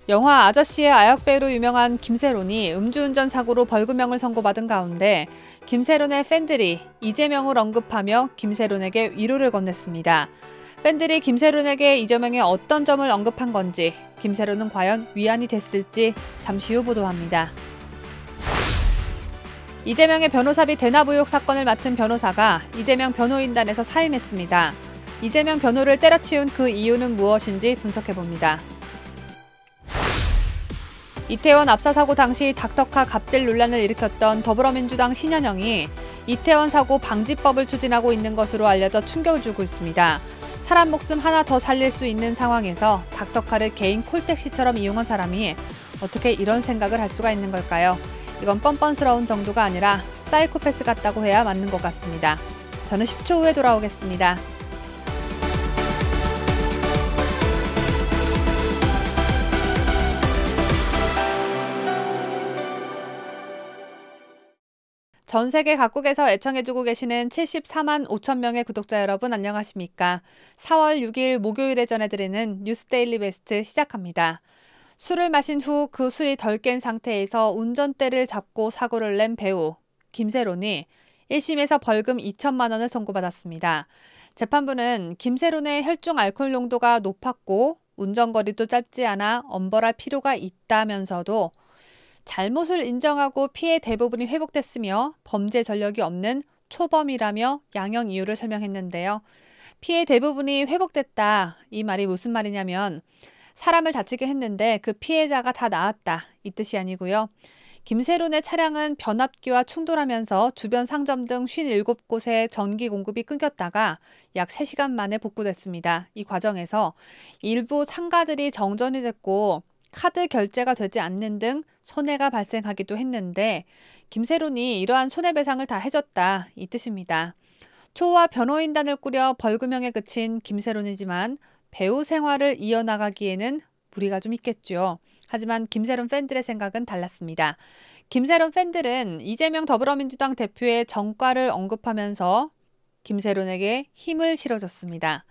영화 아저씨의 아역배우로 유명한 김세론이 음주운전 사고로 벌금형을 선고받은 가운데 김세론의 팬들이 이재명을 언급하며 김세론에게 위로를 건넸습니다. 팬들이 김세론에게 이재명의 어떤 점을 언급한 건지, 김세론은 과연 위안이 됐을지 잠시 후 보도합니다. 이재명의 변호사비 대납 의혹 사건을 맡은 변호사가 이재명 변호인단에서 사임했습니다. 이재명 변호를 때려치운 그 이유는 무엇인지 분석해봅니다. 이태원 압사 사고 당시 닥터카 갑질 논란을 일으켰던 더불어민주당 신현영이 이태원 사고 방지법을 추진하고 있는 것으로 알려져 충격을 주고 있습니다. 사람 목숨 하나 더 살릴 수 있는 상황에서 닥터카를 개인 콜택시처럼 이용한 사람이 어떻게 이런 생각을 할 수가 있는 걸까요? 이건 뻔뻔스러운 정도가 아니라 사이코패스 같다고 해야 맞는 것 같습니다. 저는 10초 후에 돌아오겠습니다. 전 세계 각국에서 애청해주고 계시는 74만 5천 명의 구독자 여러분 안녕하십니까? 4월 6일 목요일에 전해드리는 뉴스 데일리 베스트 시작합니다. 술을 마신 후 그 술이 덜 깬 상태에서 운전대를 잡고 사고를 낸 배우 김세론이 1심에서 벌금 2천만 원을 선고받았습니다. 재판부는 김세론의 혈중 알코올 농도가 높았고 운전거리도 짧지 않아 엄벌할 필요가 있다면서도 잘못을 인정하고 피해 대부분이 회복됐으며 범죄 전력이 없는 초범이라며 양형 이유를 설명했는데요. 피해 대부분이 회복됐다. 이 말이 무슨 말이냐면 사람을 다치게 했는데 그 피해자가 다 나았다. 이 뜻이 아니고요. 김세론의 차량은 변압기와 충돌하면서 주변 상점 등 57곳에 전기 공급이 끊겼다가 약 3시간 만에 복구됐습니다. 이 과정에서 일부 상가들이 정전이 됐고 카드 결제가 되지 않는 등 손해가 발생하기도 했는데 김세론이 이러한 손해배상을 다 해줬다 이 뜻입니다. 초호화 변호인단을 꾸려 벌금형에 그친 김세론이지만 배우 생활을 이어나가기에는 무리가 좀 있겠죠. 하지만 김세론 팬들의 생각은 달랐습니다. 김세론 팬들은 이재명 더불어민주당 대표의 전과를 언급하면서 김세론에게 힘을 실어줬습니다.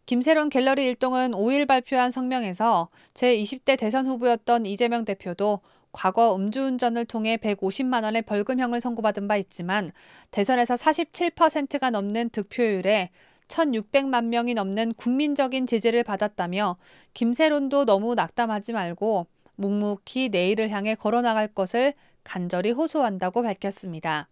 김세론 갤러리 일동은 5일 발표한 성명에서 제20대 대선 후보였던 이재명 대표도 과거 음주운전을 통해 150만 원의 벌금형을 선고받은 바 있지만 대선에서 47%가 넘는 득표율에 1,600만 명이 넘는 국민적인 지지를 받았다며 김세론도 너무 낙담하지 말고 묵묵히 내일을 향해 걸어나갈 것을 간절히 호소한다고 밝혔습니다.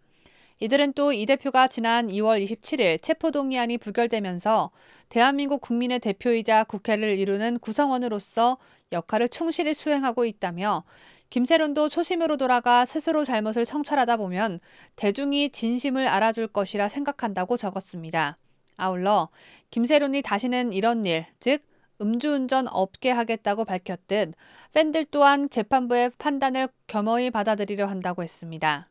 이들은 또 이 대표가 지난 2월 27일 체포동의안이 부결되면서 대한민국 국민의 대표이자 국회를 이루는 구성원으로서 역할을 충실히 수행하고 있다며 김세론도 초심으로 돌아가 스스로 잘못을 성찰하다 보면 대중이 진심을 알아줄 것이라 생각한다고 적었습니다. 아울러 김세론이 다시는 이런 일, 즉 음주운전 없게 하겠다고 밝혔듯 팬들 또한 재판부의 판단을 겸허히 받아들이려 한다고 했습니다.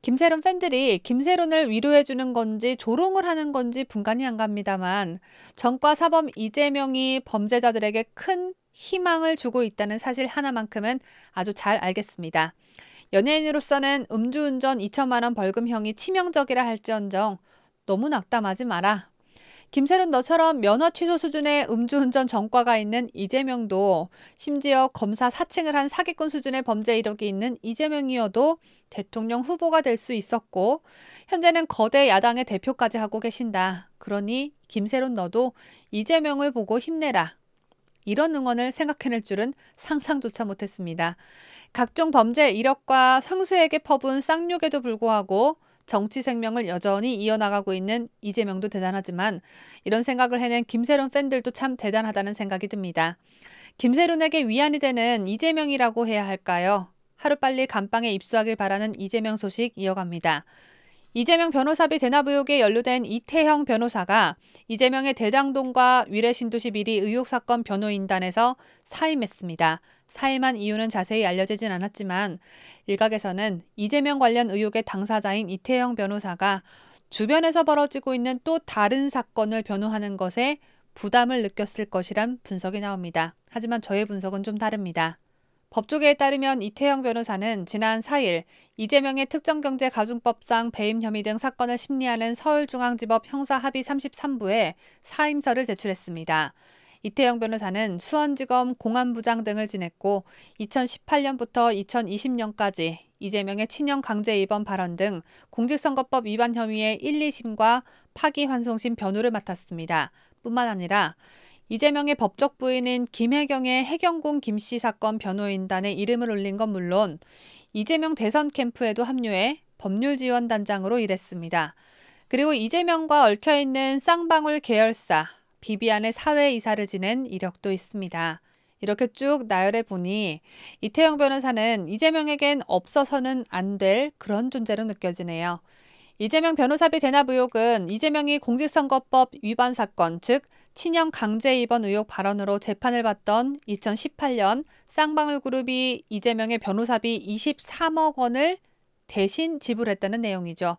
김세론 팬들이 김세론을 위로해주는 건지 조롱을 하는 건지 분간이 안 갑니다만 전과 사범 이재명이 범죄자들에게 큰 희망을 주고 있다는 사실 하나만큼은 아주 잘 알겠습니다. 연예인으로서는 음주운전 2천만 원 벌금형이 치명적이라 할지언정 너무 낙담하지 마라. 김세론 너처럼 면허 취소 수준의 음주운전 전과가 있는 이재명도 심지어 검사 사칭을 한 사기꾼 수준의 범죄 이력이 있는 이재명이어도 대통령 후보가 될 수 있었고 현재는 거대 야당의 대표까지 하고 계신다. 그러니 김세론 너도 이재명을 보고 힘내라. 이런 응원을 생각해낼 줄은 상상조차 못했습니다. 각종 범죄 이력과 형수에게 퍼부은 쌍욕에도 불구하고 정치 생명을 여전히 이어나가고 있는 이재명도 대단하지만 이런 생각을 해낸 김세론 팬들도 참 대단하다는 생각이 듭니다. 김세론에게 위안이 되는 이재명이라고 해야 할까요? 하루빨리 감방에 입수하길 바라는 이재명 소식 이어갑니다. 이재명 변호사비 대납 의혹에 연루된 이태형 변호사가 이재명의 대장동과 위례신도시 비리 의혹 사건 변호인단에서 사임했습니다. 사임한 이유는 자세히 알려지진 않았지만 일각에서는 이재명 관련 의혹의 당사자인 이태형 변호사가 주변에서 벌어지고 있는 또 다른 사건을 변호하는 것에 부담을 느꼈을 것이란 분석이 나옵니다. 하지만 저의 분석은 좀 다릅니다. 법조계에 따르면 이태형 변호사는 지난 4일 이재명의 특정경제가중법상 배임 혐의 등 사건을 심리하는 서울중앙지법 형사합의 33부에 사임서를 제출했습니다. 이태영 변호사는 수원지검 공안부장 등을 지냈고 2018년부터 2020년까지 이재명의 친형 강제 입원 발언 등 공직선거법 위반 혐의의 1, 2심과 파기환송심 변호를 맡았습니다. 뿐만 아니라 이재명의 법적 부인인 김혜경의 해경궁 김씨 사건 변호인단에 이름을 올린 건 물론 이재명 대선 캠프에도 합류해 법률지원단장으로 일했습니다. 그리고 이재명과 얽혀있는 쌍방울 계열사 비비안의 사회이사를 지낸 이력도 있습니다. 이렇게 쭉 나열해 보니 이태영 변호사는 이재명에겐 없어서는 안 될 그런 존재로 느껴지네요. 이재명 변호사비 대납 의혹은 이재명이 공직선거법 위반 사건, 즉 친형 강제 입원 의혹 발언으로 재판을 받던 2018년 쌍방울 그룹이 이재명의 변호사비 23억 원을 대신 지불했다는 내용이죠.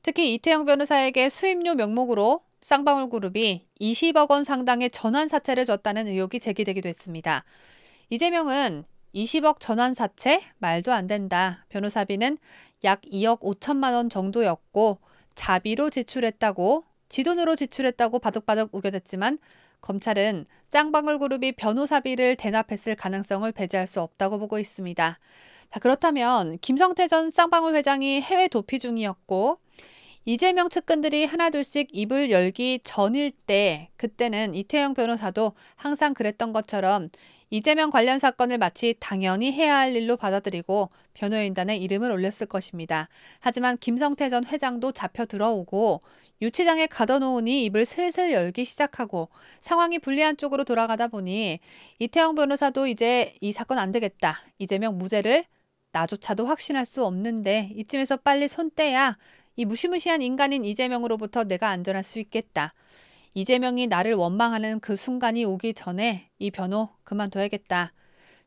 특히 이태영 변호사에게 수임료 명목으로 쌍방울 그룹이 20억 원 상당의 전환사채를 줬다는 의혹이 제기되기도 했습니다. 이재명은 20억 전환사채? 말도 안 된다. 변호사비는 약 2억 5천만 원 정도였고 자비로 지출했다고, 지돈으로 지출했다고 바득바득 우겨댔지만 검찰은 쌍방울 그룹이 변호사비를 대납했을 가능성을 배제할 수 없다고 보고 있습니다. 자, 그렇다면 김성태 전 쌍방울 회장이 해외 도피 중이었고 이재명 측근들이 하나둘씩 입을 열기 전일 때 그때는 이태영 변호사도 항상 그랬던 것처럼 이재명 관련 사건을 마치 당연히 해야 할 일로 받아들이고 변호인단에 이름을 올렸을 것입니다. 하지만 김성태 전 회장도 잡혀 들어오고 유치장에 가둬놓으니 입을 슬슬 열기 시작하고 상황이 불리한 쪽으로 돌아가다 보니 이태영 변호사도 이제 이 사건 안 되겠다. 이재명 무죄를 나조차도 확신할 수 없는데 이쯤에서 빨리 손 떼야 이 무시무시한 인간인 이재명으로부터 내가 안전할 수 있겠다. 이재명이 나를 원망하는 그 순간이 오기 전에 이 변호 그만둬야겠다.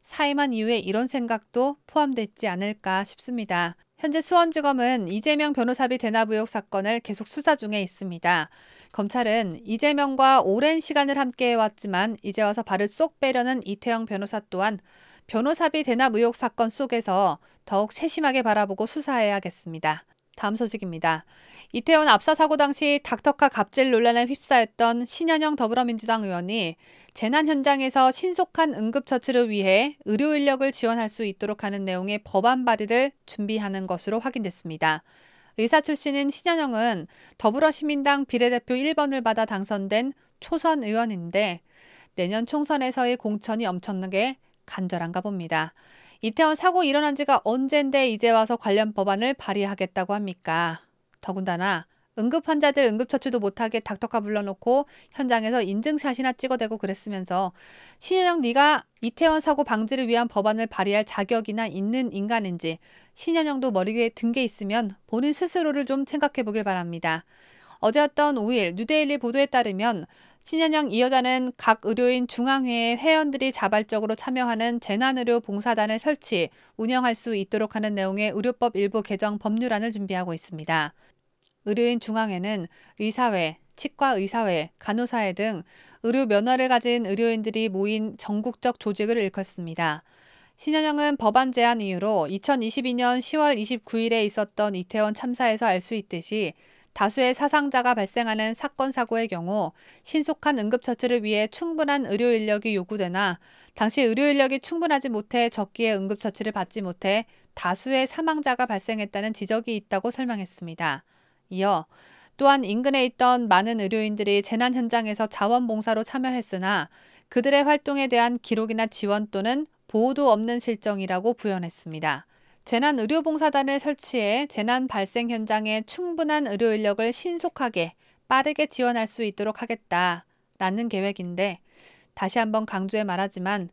사임한 이후에 이런 생각도 포함되지 않을까 싶습니다. 현재 수원지검은 이재명 변호사비 대납 의혹 사건을 계속 수사 중에 있습니다. 검찰은 이재명과 오랜 시간을 함께해왔지만 이제 와서 발을 쏙 빼려는 이태영 변호사 또한 변호사비 대납 의혹 사건 속에서 더욱 세심하게 바라보고 수사해야겠습니다. 다음 소식입니다. 이태원 압사 사고 당시 닥터카 갑질 논란에 휩싸였던 신현영 더불어민주당 의원이 재난 현장에서 신속한 응급처치를 위해 의료 인력을 지원할 수 있도록 하는 내용의 법안 발의를 준비하는 것으로 확인됐습니다. 의사 출신인 신현영은 더불어시민당 비례대표 1번을 받아 당선된 초선 의원인데 내년 총선에서의 공천이 엄청나게 간절한가 봅니다. 이태원 사고 일어난 지가 언젠데 이제 와서 관련 법안을 발의하겠다고 합니까? 더군다나 응급 환자들 응급처치도 못하게 닥터카 불러놓고 현장에서 인증샷이나 찍어대고 그랬으면서 신현영 네가 이태원 사고 방지를 위한 법안을 발의할 자격이나 있는 인간인지 신현영도 머리에 든 게 있으면 본인 스스로를 좀 생각해보길 바랍니다. 어제였던 5일 뉴데일리 보도에 따르면 신현영 이 여자는 각 의료인 중앙회의 회원들이 자발적으로 참여하는 재난의료 봉사단을 설치, 운영할 수 있도록 하는 내용의 의료법 일부 개정 법률안을 준비하고 있습니다. 의료인 중앙회는 의사회, 치과의사회, 간호사회 등 의료 면허를 가진 의료인들이 모인 전국적 조직을 일컫습니다. 신현영은 법안 제안 이후로 2022년 10월 29일에 있었던 이태원 참사에서 알 수 있듯이 다수의 사상자가 발생하는 사건 사고의 경우 신속한 응급처치를 위해 충분한 의료 인력이 요구되나 당시 의료 인력이 충분하지 못해 적기에 응급처치를 받지 못해 다수의 사망자가 발생했다는 지적이 있다고 설명했습니다. 이어 또한 인근에 있던 많은 의료인들이 재난 현장에서 자원봉사로 참여했으나 그들의 활동에 대한 기록이나 지원 또는 보호도 없는 실정이라고 부연했습니다. 재난의료봉사단을 설치해 재난 발생 현장에 충분한 의료 인력을 신속하게 빠르게 지원할 수 있도록 하겠다라는 계획인데 다시 한번 강조해 말하지만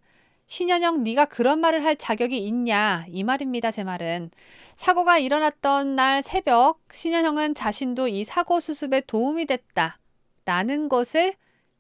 신현영 네가 그런 말을 할 자격이 있냐 이 말입니다. 제 말은. 사고가 일어났던 날 새벽 신현영은 자신도 이 사고 수습에 도움이 됐다라는 것을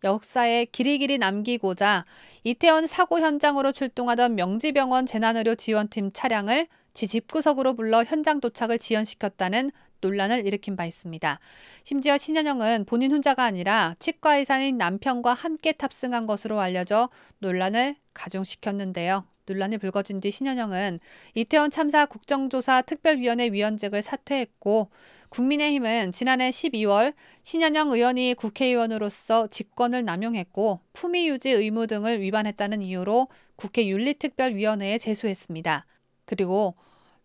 역사에 길이길이 남기고자 이태원 사고 현장으로 출동하던 명지병원 재난의료 지원팀 차량을 지 집구석으로 불러 현장 도착을 지연시켰다는 논란을 일으킨 바 있습니다. 심지어 신현영은 본인 혼자가 아니라 치과 의사인 남편과 함께 탑승한 것으로 알려져 논란을 가중시켰는데요. 논란이 불거진 뒤 신현영은 이태원 참사 국정조사 특별위원회 위원직을 사퇴했고, 국민의힘은 지난해 12월 신현영 의원이 국회의원으로서 직권을 남용했고 품위 유지 의무 등을 위반했다는 이유로 국회 윤리특별위원회에 제소했습니다. 그리고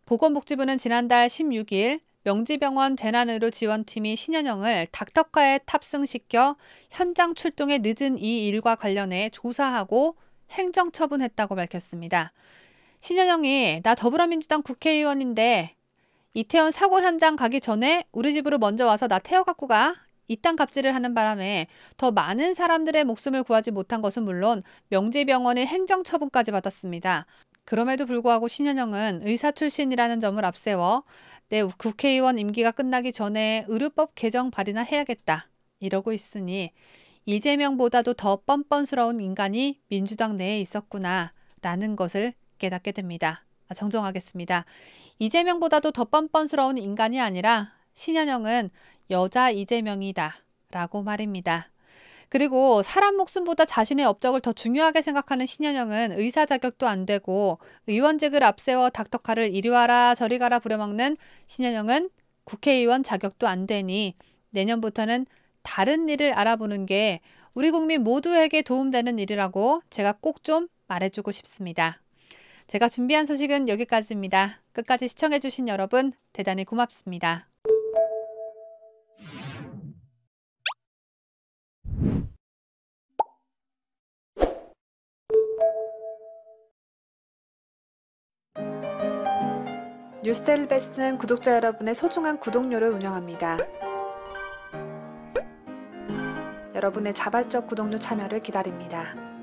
보건복지부는 지난달 16일 명지병원 재난의료지원팀이 신현영을 닥터카에 탑승시켜 현장 출동에 늦은 이 일과 관련해 조사하고 행정처분했다고 밝혔습니다. 신현영이 나 더불어민주당 국회의원인데 이태원 사고 현장 가기 전에 우리 집으로 먼저 와서 나 태워갖고 가. 이딴 갑질을 하는 바람에 더 많은 사람들의 목숨을 구하지 못한 것은 물론 명지병원의 행정처분까지 받았습니다. 그럼에도 불구하고 신현영은 의사 출신이라는 점을 앞세워 내 국회의원 임기가 끝나기 전에 의료법 개정 발의나 해야겠다 이러고 있으니 이재명보다도 더 뻔뻔스러운 인간이 민주당 내에 있었구나 라는 것을 깨닫게 됩니다. 정정하겠습니다. 이재명보다도 더 뻔뻔스러운 인간이 아니라 신현영은 여자 이재명이다 라고 말입니다. 그리고 사람 목숨보다 자신의 업적을 더 중요하게 생각하는 신현영은 의사 자격도 안 되고 의원직을 앞세워 닥터카를 이리 와라 저리 가라 부려먹는 신현영은 국회의원 자격도 안 되니 내년부터는 다른 일을 알아보는 게 우리 국민 모두에게 도움되는 일이라고 제가 꼭 좀 말해주고 싶습니다. 제가 준비한 소식은 여기까지입니다. 끝까지 시청해주신 여러분 대단히 고맙습니다. 뉴스데일리 베스트는 구독자 여러분의 소중한 구독료를 운영합니다. 여러분의 자발적 구독료 참여를 기다립니다.